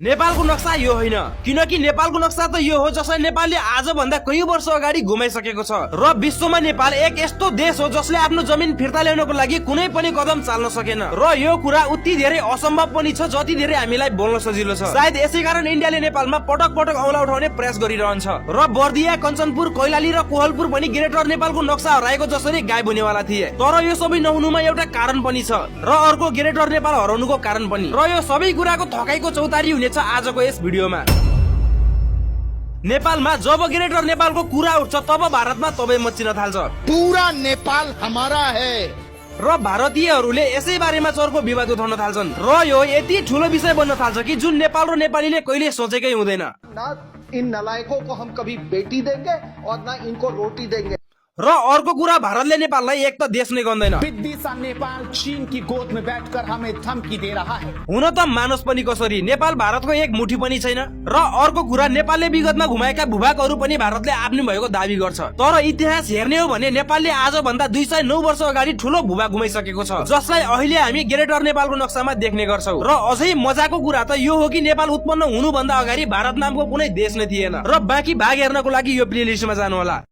नेपालको नक्सा यो होइन, किनकि नेपालको नक्सा त यो हो जसलाई नेपालले आज भन्दा कयौं वर्ष अगाडि घुमाइसकेको छ र विश्वमा नेपाल एक यस्तो देश हो जसले आफ्नो जमिन फिर्ता ल्याउनको लागि कुनै पनि कदम चाल्न सकेन र यो कुरा उति धेरै असम्भव पनि छ जति धेरै हामीलाई बोल्न सजिलो छ। सायद यसै कारण इन्डियाले नेपालमा पटक पटक औँला उठाउने प्रयास गरिरहन्छ र बर्दिया, कञ्चनपुर, कैलाली र कोहलपुर पनि ग्रेटर नेपालको नक्सा हराएको जसरी गायब हुनेवाला थिए। तर यो सबै नहुनुमा एउटा कारण पनि छ र अर्को ग्रेटर नेपाल हराउनुको कारण पनि, र यो सबै कुराको थकाइको चौतारी हुने आजको यस भिडियोमा। नेपालमा जब ग्रेटर नेपालको कुरा उठ्छ तब भारतमा तबै मच्चिन थाल्छ। पूरा नेपाल हमारा है र भारतीयहरूले यसै बारेमा चर्को विवाद उठाउन थाल्छन् र यो यति ठुलो विषय बन्न थाल्छ कि जुन नेपाल र नेपालीले कहिले सोचेकै हुँदैन। ना इन नलायकों को हम कभी बेटी देंगे और ना इनको रोटी देंगे। र अर्को कुरा, भारतले नेपाललाई एक त देश नै गन्दैन। विदिशा नेपाल चीन की गोद में बैठकर हमें धमकी दे रहा है। हुन त मानोस् पनि कसरी, नेपाल भारतको एक मुठी पनि छैन। र अर्को कुरा, नेपालले विगतमा घुमाएका भूभागहरू पनि भारतले आफ्नो भएको दाबी गर्छ। तर इतिहास हेर्ने हो भने नेपालले आज भन्दा 209 वर्ष अगाडि ठूलो भूभाग घुमाइसकेको छ, जसलाई अहिले हामी ग्रेटर नेपालको नक्सामा देख्ने गर्छौं। र अझै मजाको कुरा त यो हो कि नेपाल उत्पन्न हुनुभन्दा अगाडि भारत नामको कुनै देश नै थिएन। र बाँकी भाग हेर्नको लागि यो प्लेलिस्टमा जानु होला।